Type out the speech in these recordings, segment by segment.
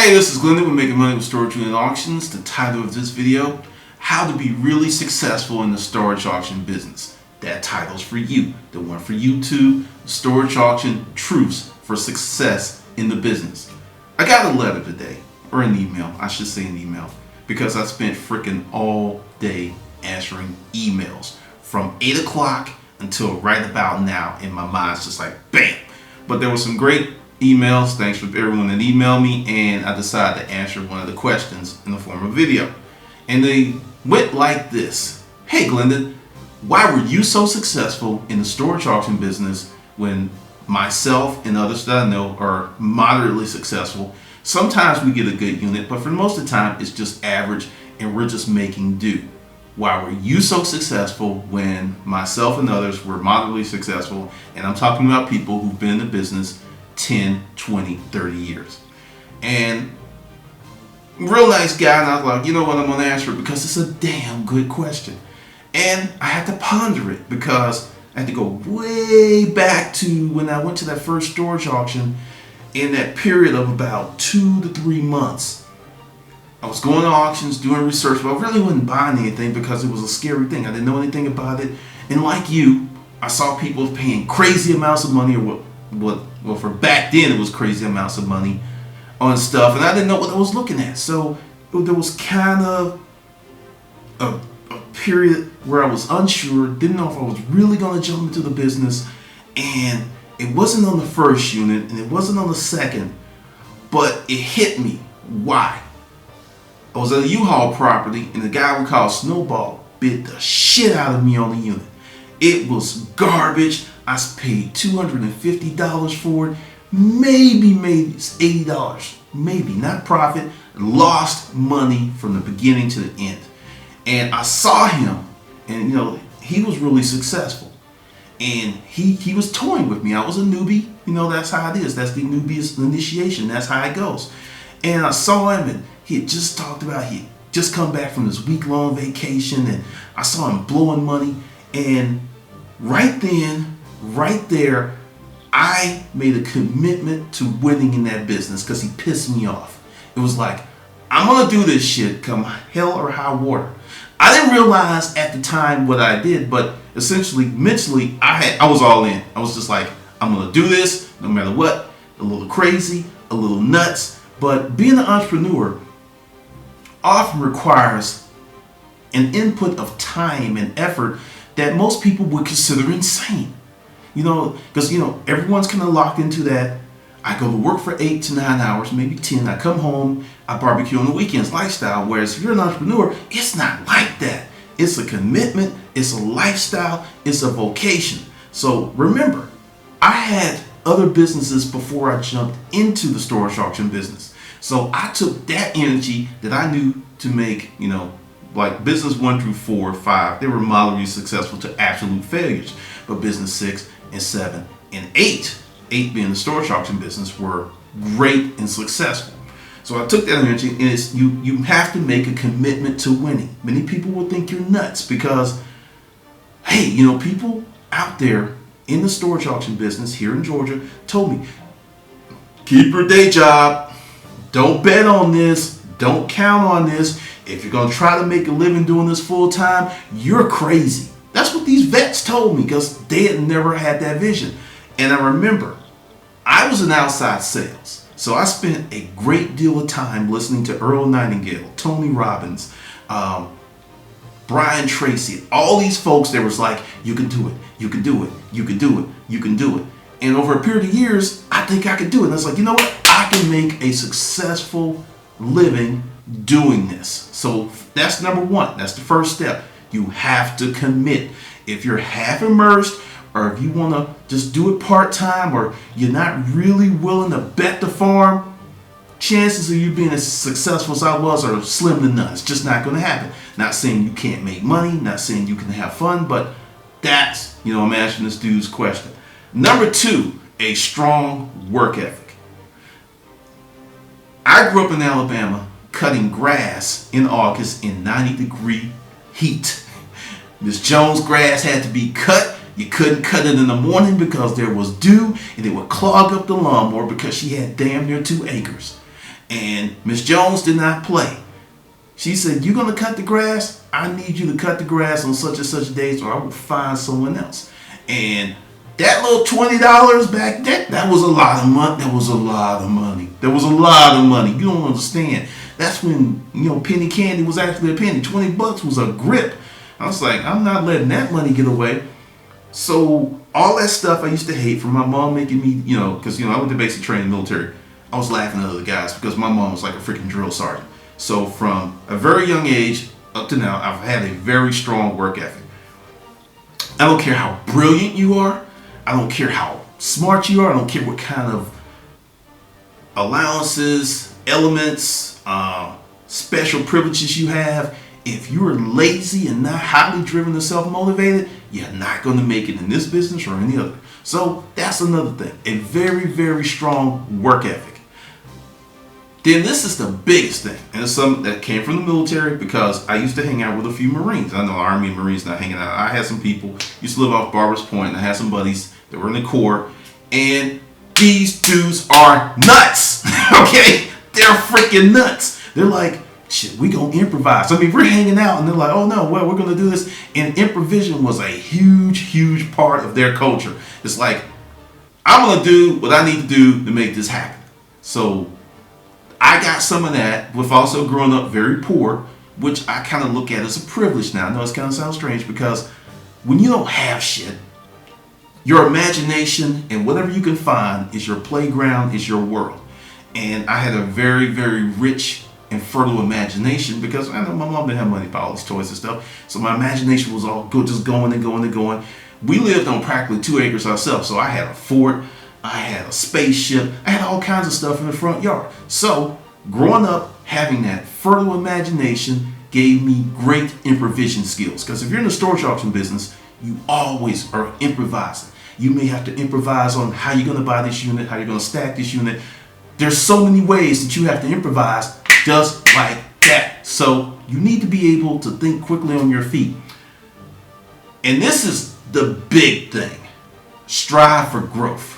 Hey, this is Glendon with Making Money with Storage Unit Auctions. The title of this video, How to Be Really Successful in the Storage Auction Business. That title's for you. The one for you too. Storage Auction Truths for Success in the Business. I got a letter today, or an email, I should say an email, because I spent freaking all day answering emails from 8 o'clock until right about now, and my mind's just like bam. But there were some great emails, thanks for everyone that emailed me, and I decided to answer one of the questions in the form of video. And they went like this. Hey Glendon, why were you so successful in the storage auction business when myself and others that I know are moderately successful? Sometimes we get a good unit, but for most of the time it's just average and we're just making do. Why were you so successful when myself and others were moderately successful? And I'm talking about people who've been in the business 10, 20, 30 years. And real nice guy, and I was like, you know what, I'm going to answer it because it's a damn good question. And I had to ponder it because I had to go way back to when I went to that first storage auction in that period of about 2 to 3 months. I was going to auctions, doing research, but I really wasn't buying anything because it was a scary thing. I didn't know anything about it. And like you, I saw people paying crazy amounts of money, or well, for back then it was crazy amounts of money on stuff, and I didn't know what I was looking at. So there was kind of a period where I was unsure, didn't know if I was really going to jump into the business, and it wasn't on the first unit and it wasn't on the second, but it hit me. Why? I was at a U-Haul property and the guy we call Snowball bid the shit out of me on the unit. It was garbage. I paid $250 for it. Maybe $80. Maybe, not profit. Lost money from the beginning to the end. And I saw him, and he was really successful. And he was toying with me. I was a newbie. That's how it is. That's the newbie initiation. That's how it goes. And I saw him, and he had just talked about he had just come back from this week-long vacation, and I saw him blowing money. And right then, right there, I made a commitment to winning in that business because he pissed me off. It was like, I'm gonna do this shit come hell or high water. I didn't realize at the time what I did, but essentially, mentally, I was all in. I was just like, I'm gonna do this no matter what. A little crazy, a little nuts, but being an entrepreneur often requires an input of time and effort that most people would consider insane. Because everyone's kind of locked into that. I go to work for 8 to 9 hours, maybe 10. I come home, I barbecue on the weekends lifestyle. Whereas if you're an entrepreneur, it's not like that. It's a commitment, it's a lifestyle, it's a vocation. So remember, I had other businesses before I jumped into the storage auction business. So I took that energy that I knew to make, like business 1 through 4, 5, they were moderately successful to absolute failures. But business 6 and 7 and 8 being the storage auction business, were great and successful. So I took that energy, and you have to make a commitment to winning. Many people will think you're nuts because, hey, people out there in the storage auction business here in Georgia told me, keep your day job. Don't bet on this. Don't count on this. If you're going to try to make a living doing this full time, you're crazy. That's what these vets told me because they had never had that vision. And I remember, I was in outside sales. So I spent a great deal of time listening to Earl Nightingale, Tony Robbins, Brian Tracy, all these folks that was like, you can do it, you can do it, you can do it, you can do it. And over a period of years, I think I could do it. And I was like, you know what? I can make a successful living doing this. So that's number one. That's the first step. You have to commit. If you're half immersed, or if you want to just do it part-time, or you're not really willing to bet the farm, chances of you being as successful as I was are slim to none. It's just not going to happen. Not saying you can't make money, not saying you can have fun, but that's, I'm answering this dude's question. Number 2, a strong work ethic. I grew up in Alabama cutting grass in August in 90-degree heat. Miss Jones' grass had to be cut. You couldn't cut it in the morning because there was dew, and it would clog up the lawnmower because she had damn near 2 acres. And Miss Jones did not play. She said, "You're going to cut the grass? I need you to cut the grass on such and such days or I will find someone else." And that little $20 back then, that was a lot of money. That was a lot of money. That was a lot of money. You don't understand. That's when, penny candy was actually a penny. $20 was a grip. I was like, I'm not letting that money get away. So all that stuff I used to hate from my mom making me, because, I went to basic training military. I was laughing at other guys because my mom was like a freaking drill sergeant. So from a very young age up to now, I've had a very strong work ethic. I don't care how brilliant you are. I don't care how smart you are. I don't care what kind of allowances, elements, special privileges you have. If you're lazy and not highly driven and self-motivated, you're not going to make it in this business or any other. So that's another thing. A very, very strong work ethic. Then this is the biggest thing, and it's something that came from the military because I used to hang out with a few Marines. I know Army and Marines not hanging out. I had some people, used to live off Barbers Point, and I had some buddies that were in the Corps, and these dudes are nuts, okay? They're freaking nuts. They're like, shit, we gonna improvise. I mean, we're hanging out, and they're like, oh no, well, we're gonna do this. And improvisation was a huge, huge part of their culture. It's like, I'm gonna do what I need to do to make this happen. So I got some of that with also growing up very poor, which I kind of look at as a privilege now. I know it's kind of sounds strange because when you don't have shit, your imagination and whatever you can find is your playground, is your world. And I had a very, very rich and fertile imagination because I know my mom didn't have money to buy all these toys and stuff. So my imagination was all good, just going and going and going. We lived on practically 2 acres ourselves. So I had a fort. I had a spaceship. I had all kinds of stuff in the front yard. So growing up, having that fertile imagination gave me great improvisation skills. Because if you're in the storage auction business, you always are improvising. You may have to improvise on how you're going to buy this unit, how you're going to stack this unit. There's so many ways that you have to improvise just like that. So you need to be able to think quickly on your feet. And this is the big thing. Strive for growth.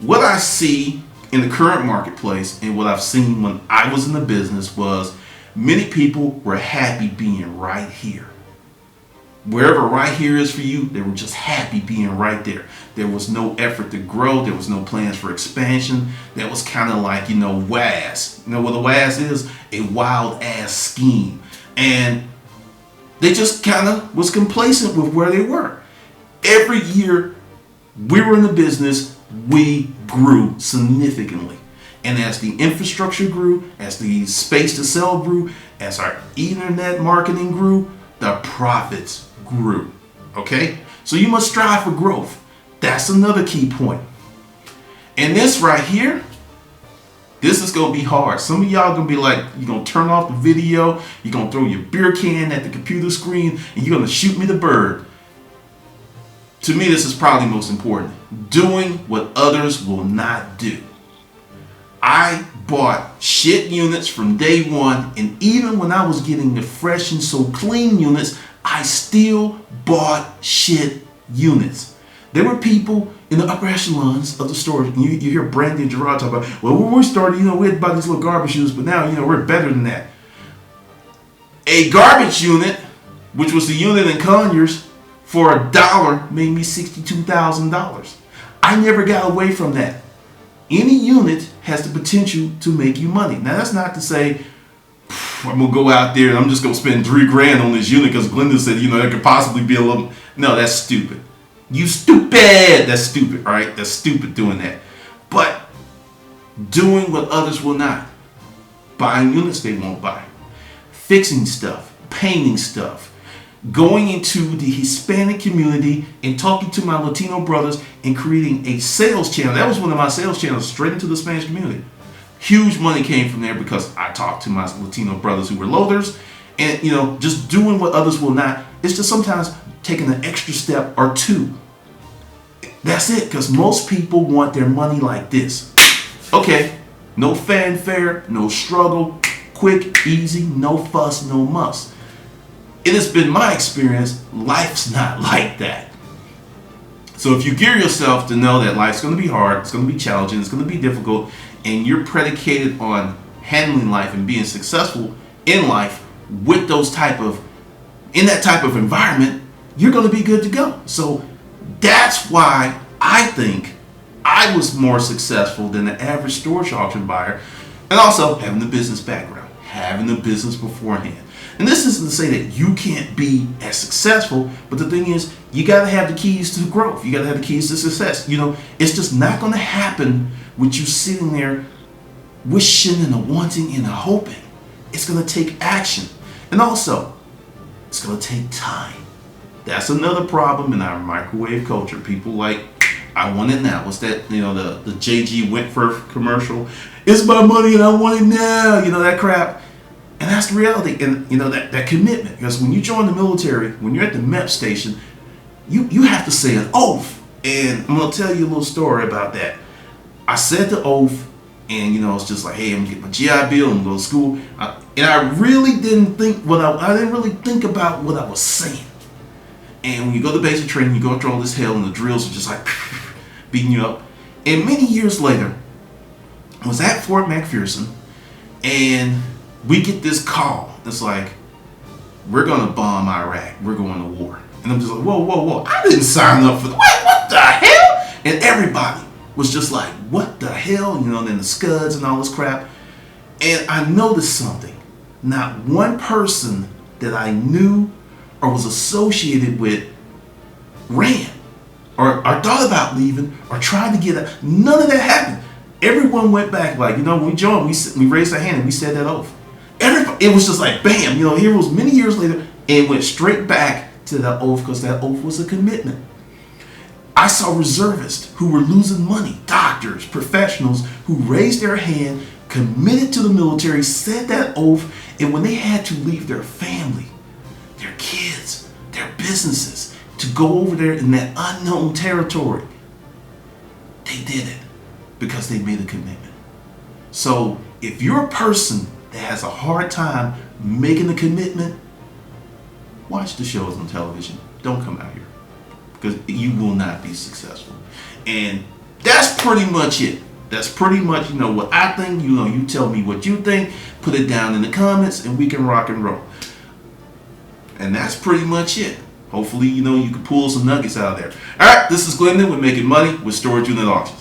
What I see in the current marketplace and what I've seen when I was in the business was many people were happy being right here. Wherever right here is for you, they were just happy being right there. There was no effort to grow. There was no plans for expansion. That was kind of like, WAS. You know what a WAS is? A wild ass scheme. And they just kind of was complacent with where they were. Every year we were in the business, we grew significantly. And as the infrastructure grew, as the space to sell grew, as our internet marketing grew, the profits grew. Okay? So you must strive for growth. That's another key point. And this right here, this is going to be hard. Some of y'all going to be like, you're going to turn off the video, you're going to throw your beer can at the computer screen, and you're going to shoot me the bird. To me, this is probably most important. Doing what others will not do. I bought shit units from day one, and even when I was getting the fresh and so clean units, I still bought shit units. There were people in the upper echelons of the storage, and you hear Brandy and Gerard talk about, well, when we started, we had to buy these little garbage units, but now, we're better than that. A garbage unit, which was the unit in Conyers, for $1 made me $62,000. I never got away from that. Any unit has the potential to make you money. Now that's not to say I'm gonna go out there and I'm just gonna spend $3,000 on this unit because Glendon said, there could possibly be a little. No, that's stupid. You stupid. That's stupid, right? That's stupid doing that. But doing what others will not. Buying units they won't buy. Fixing stuff. Painting stuff. Going into the Hispanic community and talking to my Latino brothers and creating a sales channel. That was one of my sales channels straight into the Spanish community. Huge money came from there because I talked to my Latino brothers who were loaders, and just doing what others will not. It's just sometimes taking an extra step or two. That's it, because most people want their money like this. Okay, no fanfare, no struggle, quick, easy, no fuss, no muss. It has been my experience, life's not like that. So if you gear yourself to know that life's going to be hard, it's going to be challenging, it's going to be difficult, and you're predicated on handling life and being successful in life with in that type of environment, you're going to be good to go. So that's why I think I was more successful than the average storage auction buyer, and also having the business background, having the business beforehand. And this isn't to say that you can't be as successful, but the thing is, you got to have the keys to growth. You got to have the keys to success. It's just not going to happen with you sitting there wishing and a wanting and a hoping. It's going to take action. And also, it's going to take time. That's another problem in our microwave culture. People like, I want it now. What's that? The JG Wentworth commercial. It's my money and I want it now. That crap. And that's the reality. And that commitment. Because when you join the military, when you're at the MEP station, you have to say an oath. And I'm going to tell you a little story about that. I said the oath, and it's just like, hey, I'm gonna get my GI Bill, I'm gonna go to school. And I really didn't think I didn't really think about what I was saying. And when you go to basic training, you go through all this hell, and the drills are just like beating you up. And many years later, I was at Fort McPherson, and we get this call. It's like, we're gonna bomb Iraq. We're going to war. And I'm just like, whoa. I didn't sign up for that. What the hell? And everybody was just like, what the hell? And then the scuds and all this crap. And I noticed something. Not one person that I knew or was associated with ran or thought about leaving or tried to get out. None of that happened. Everyone went back like, when we joined, we raised our hand and we said that oath. It was just like, bam, here it was many years later, and went straight back to that oath because that oath was a commitment. I saw reservists who were losing money, doctors, professionals who raised their hand, committed to the military, said that oath, and when they had to leave their family, their kids, their businesses, to go over there in that unknown territory, they did it because they made a commitment. So if you're a person that has a hard time making a commitment, watch the shows on television. Don't come out here, because you will not be successful. And that's pretty much it. That's pretty much, what I think. You tell me what you think. Put it down in the comments, and we can rock and roll. And that's pretty much it. Hopefully, you can pull some nuggets out of there. All right, this is Glendon with Making Money with Storage Unit Auctions.